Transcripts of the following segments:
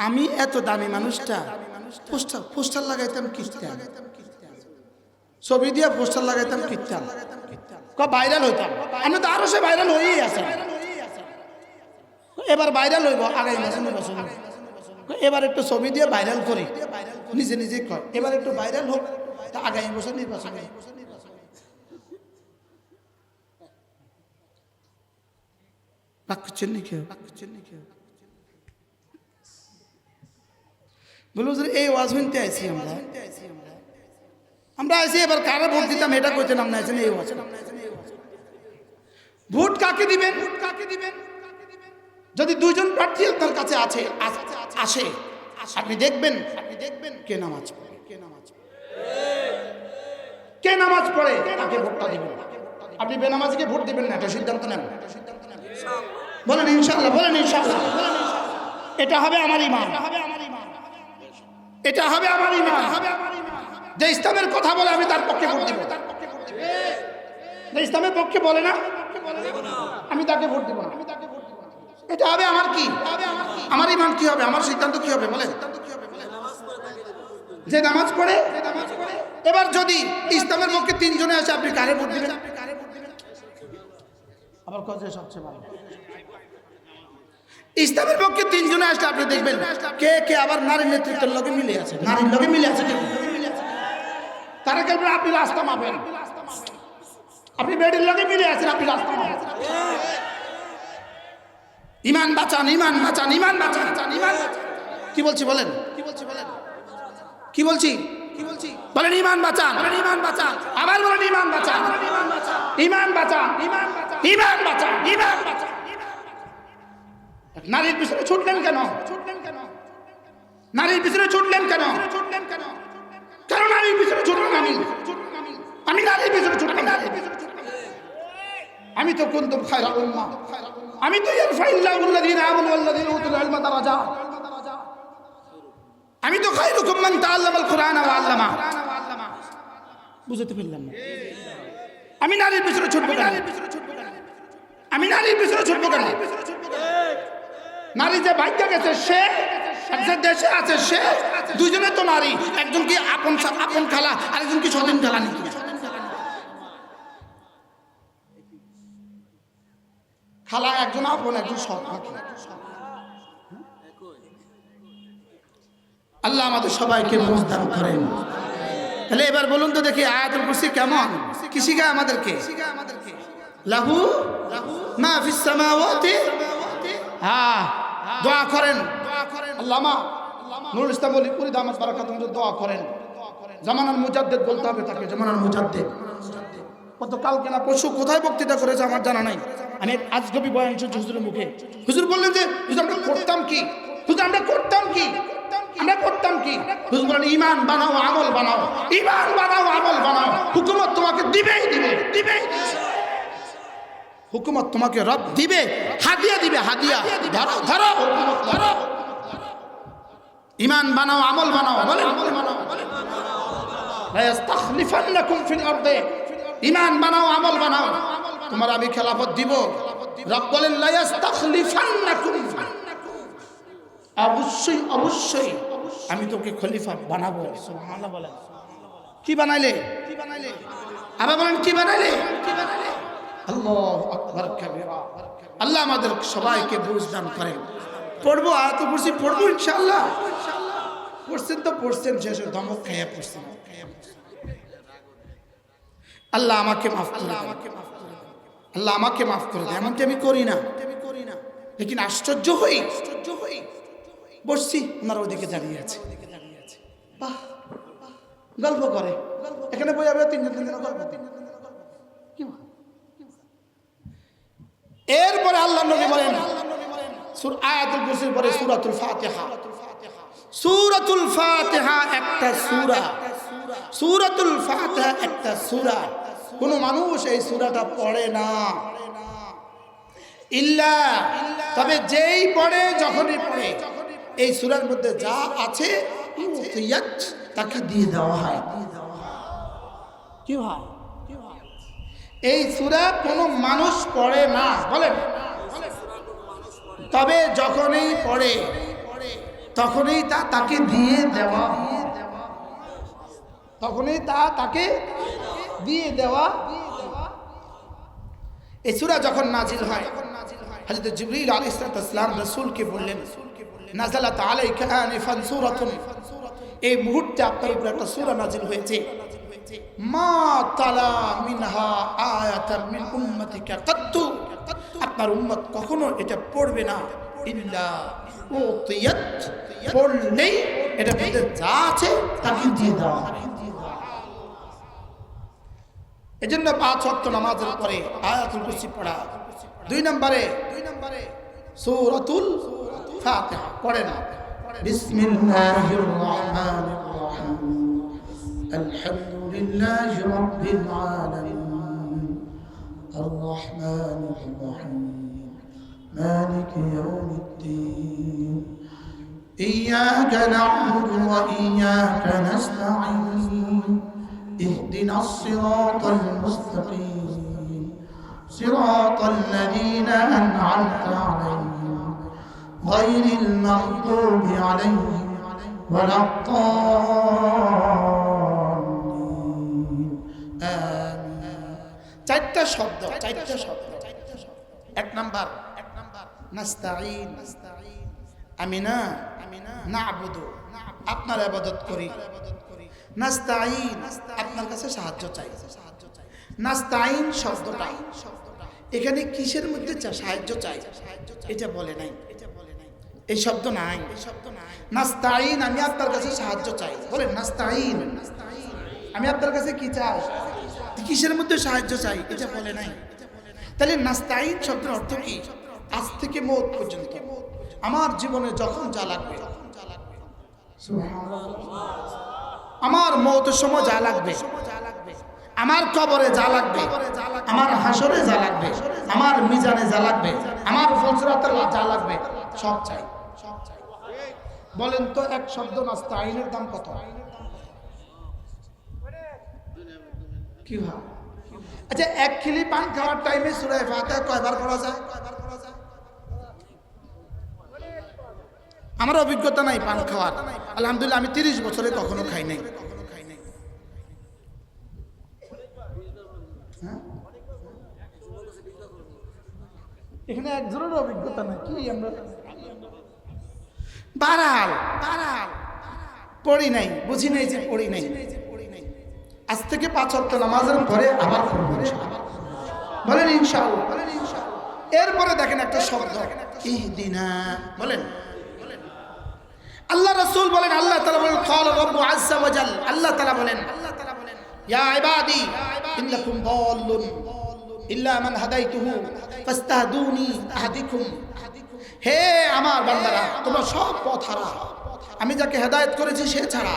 আমি এত দামি মানুষটা পোস্টার লাগাইতাম কিস্তান, ছবি দিয়ে পোস্টার লাগাইতাম কিস্তান, ভাইরাল হইতাম। আমি তো আরো সে ভাইরাল হয়েই আছে, এবার ভাইরাল হইব আগামী মাসে নির্বাচন। এবার একটু ছবি দিয়ে ভাইরাল করি, নিজে নিজে কয় এবার একটু ভাইরাল হোক, তা আগামী বছর নির্বাচন। রাগ করছেন নাকি? বলবো এই ওয়াজ শুনতে আইছি আমরা আইছি, এবার কারা ভোট দিতাম এটা কইতে নাম না আছেন। এই ওয়াজ ভোট কাকে দিবেন? যদি দুইজন প্রার্থী আপনার কাছে আসে আপনি দেখবেন কে নামাজ পড়ে, কে নামাজ পড়ে তাকে ভোটটা দিবেন। আপনি বেনামাজিকে ভোট দিবেন না, এটা সিদ্ধান্ত নেন। বলেন ইনশাআল্লাহ, বলেন ইনশাআল্লাহ। এটা হবে আমার ঈমান, এটা হবে আমার ঈমান। যে ইসলামের কথা বলে আমি তার পক্ষে ভোট দিব, যে ইসলামের পক্ষে বলে না আমি তাকে ভোট দিব না। এটা হবে আমার কি, আমার ঈমান কি হবে, আমার সিদ্ধান্ত কি হবে বলেন? যে নামাজ পড়ে। এবার যদি ইসলামের পক্ষে তিনজনে আসে আপনি কারে ভোট দিবেন? আবার কথা সবচেয়ে ভালো, ইসলামের পক্ষে তিনজনে আসলে আপনি দেখবেন কে কে আবার নারীর নেতৃত্বের লগে মিলে আছে, নারীর লগে মিলে আছে। তারা কেবল আপনি রাস্তা মাপেন, আপনি বেডির লগে মিলে আছেন, আপনি রাস্তা মাপেন। ঈমান বাঁচান, ঈমান বাঁচান, ঈমান বাঁচান, ঈমান। কি বলছি বলেন? কি বলছি বলেন? ঈমান বাঁচান, ঈমান বাঁচান। আবার বলেন ঈমান বাঁচান, ঈমান বাঁচান, ঈমান বাঁচান, ঈমান বাঁচান। নারীর পিছনে ছুটলেন কেন? নারীর পিছনে ছুটলেন কেন? কেন নারীর পিছনে ছুটলেন? আমি নারীর পিছনে ছুটলাম। আমি তো কুনতুম খায়রা উম্মাহ, আমি তো ইয়ারফাইল্লাহুল্লাযীনা আমানু ওয়াল্লাযীনা উতুল ইলমা দারাজাত। আমি তো খায়রুকুম মান তাআল্লামাল কুরআনা ওয়া আল্লামা। বুঝতে পারলাম না? আমি নারীর পিছনে ছুটবো কেন? আমি নারীর পিছনে ছুটবো কেন? নারী যে ভাগ্য গেছে সে, যে দেশে আছে সে, দুইজনে তো নারী। একজন কি আপন খালা, আরেকজন কি স্বজন খালা নাকি? খালা একজন আপন, একজন সৎ। আল্লাহ আমাদের সবাইকে বুঝ দান করেন। তাহলে এবার বলুন তো দেখি আয়াতুল কুরসি কেমন, কি শিখায় আমাদেরকে? লাহু মা ফিস সামাওয়াতি। হ্যাঁ, দোয়া করেন। আল্লামা নুরুল ইসলাম ওলিপুরি দামাত বারাকাতুহু দোয়া করেন। জামানার মুজাদ্দিদ বলতে হবে তাকে, জামানার মুজাদ্দিদ। কত কালকে না পরশু কোথায় বক্তৃতা করেছে আমার জানা নাই। আমি আজগবি বয়ান শুনছি হুজুরের মুখে। হুজুর বললেন যে হুজুর আমরা করতাম কি, হুজুর আমরা করতাম কি, আমরা করতাম কি? হুজুর বলেন ঈমান বানাও, আমল বানাও, ঈমান বানাও, আমল বানাও। হুকুমত তোমাকে দিবেই দিবে, দিবেই হুকুমত তোমাকে রব দিবে, হাদিয়া দিবে, হাদিয়া। ধরো ধরো ধরো, ঈমান বানাও, আমল বানাও। বলেন লা ইস্তাখলিফান্নাকুম ফিল আরদি। ঈমান বানাও, আমল বানাও, তোমার আমি খেলাফত দিব। রব বলেন লা ইস্তাখলিফান্নাকুম, অবশ্যই অবশ্যই আমি তোকে খলিফা বানাবো। সুবহানাল্লাহ বলেন। কি বানাইলে? আবার বলেন কি বানাইলে? আল্লাহু আকবার কাবীরা। আল্লাহ আমাদের সবাইকে বুঝ দান করেন। পড়বো আয়াতুল কুরসি, পড়বো ইনশাআল্লাহ। পড়ছেন তো পড়ছেন, শেষে ধমক খাইয়া পড়ছেন। আল্লাহ আমাকে মাফ করে দেন, আল্লাহ আমাকে মাফ করে দেন। এমনটি আমি করি না, লেকিন আশ্চর্য হই বসছি ওনারা ওদিকে দাঁড়িয়ে আছে, বাহ গল্প করে। এখানে বই হবে তিনজন গল্প। এরপরে আল্লাহ নবী বলেন আয়াতুল কুরসির পরে সূরাতুল ফাতিহা। সূরাতুল ফাতিহা একটা সূরা, সূরাতুল ফাতিহা একটা সূরা। কোন মানুষ এই সূরাটা পড়ে না ইল্লা, তবে যেই পড়ে, যখনই পড়ে এই সূরার মধ্যে যা আছে তাকে দিয়ে দেওয়া হয়। কি হয়? এই সূরা কোনো মানুষ পড়ে না, বলেন। তবে যখনই পড়ে তখনই তা তাকে দিয়ে দেওয়া, তখনই তা তাকে দিয়ে দেওয়া। এই সূরা যখন নাজিল হয়, হযরত জিবরিল আলাইহিস সালাম রাসূলকে বললেন, নাযালাত আলাইকা আনিফান সূরাতুন, এই মুহূর্তে আপনার উপর একটা সূরা নাজিল হয়েছে, মা তালা মিনহা আয়াতান মিন উম্মতিকা কাত্তু, আপনার উম্মত কখনো এটা পড়বে না, ইল্লা উতিয়াত, পড়লেই এটা মধ্যে যা আছে তাকে দিয়ে দেওয়া। এজন্য 5 ওয়াক্ত নামাজের পরে আয়াতুল কুরসি পড়া। 2 নম্বরে সূরাতুল ফাতিহা পড়েন। বিসমিল্লাহির রহমানির রহিম, আলহামদুলিল্লাহি রাব্বিল আলামিন, আর রহমানির রহিম, মালিকি ইয়াউমিদ্দিন, ইয়্যাকা না'বুদু ওয়া ইয়্যাকা নাস্তাঈন, اهدنا الصراط المستقيم، صراط الذين أنعمت عليهم غير المغضوب عليهم ولا الضالين آمين। চারটা শব্দ, এক নাম্বার নাস্তাঈন, আমি না না'বুদু, আপনার ইবাদত করি, নাস্তাঈন, আপনার কাছে সাহায্য চাই। নাস্তাঈন শব্দটা এখানে কিসের মধ্যে সাহায্য চাই এটা বলে নাই, এই শব্দ নাই। নাস্তাঈন, আমি আপনার কাছে সাহায্য চাই, বলেন নাস্তাঈন, আমি আপনার কাছে কি চাই, কিসের মধ্যে সাহায্য চাই এটা বলে নাই। তাহলে নাস্তাঈন শব্দের অর্থ কি? আজ থেকে মওত পর্যন্ত আমার জীবনে যখন যা লাগবে, আমার মওতের সময় যা লাগবে, আমার কবরে যা লাগবে, আমার হাসরে যা লাগবে, আমার মিজানে যা লাগবে, আমার ফজরাতে যা লাগবে, সব চাই। বলেন তো এক শব্দ নাস্তাঈনের দাম কত? কি ভাব? আচ্ছা, 1 খিলি পান খাওয়ার টাইমে সূরা ফাতিহা কয়বার পড়া যায়? আমার অভিজ্ঞতা নাই পান খাওয়ার, আলহামদুলিল্লাহ আমি 30 বছরে কখনো খাই নাই। এখানে একজনের অভিজ্ঞতা নাই, কি আমরা বারাল পড়ি নাই, বুঝি নাই যে পড়ি নাই। আজ থেকে 5 ওয়াক্ত নামাজের পরে আবার পড়ব ইনশাআল্লাহ, বলেন ইনশাআল্লাহ। এরপরে দেখেন একটা শব্দ ইহদিনা, বলেন। আল্লাহ রাসূল বলেন, আল্লাহ তাআলা বলেন, ক্বালা রাব্বু আযজা ওয়া জাল, আল্লাহ তাআলা বলেন, ইয়া ইবাদি ইন্নাকুম দাল্লুন ইল্লা মান হাদাইতুহু ফাস্তাহদুনি আহদিকুম, হে আমার বান্দারা তোমরা সব পথ হারা, আমি যাকে হেদায়েত করেছি সে ছাড়া,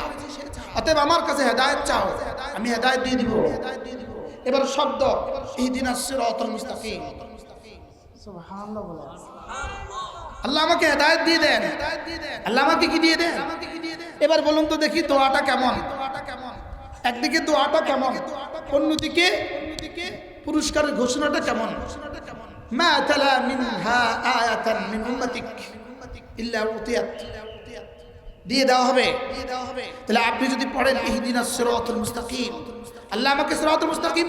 অতএব আমার কাছে হেদায়েত চাও, আমি হেদায়েত দিয়ে দিব। এবার শব্দ ইহদিনাস সিরাতাল মুস্তাকিম, সুবহানাল্লাহ বলেন। আল্লাহ আমাকে হেদায়েত দিয়ে দেন, আল্লাহ আমাকে কি দিয়ে দেন? এবার বলুন তো দেখি দোয়াটা কেমন? একদিকে দোয়াটা কেমন, অন্যদিকে পুরস্কারের ঘোষণাটা কেমন? মা তালা মিনহা আয়াতান মিন উম্মাতিক ইল্লা উতিয়াত, দিয়ে দেওয়া হবে। তাহলে আপনি যদি পড়েন ইহদিনাস সিরাতাল মুস্তাকিম, আল্লাহ আমাকে সিরাতাল মুস্তাকিম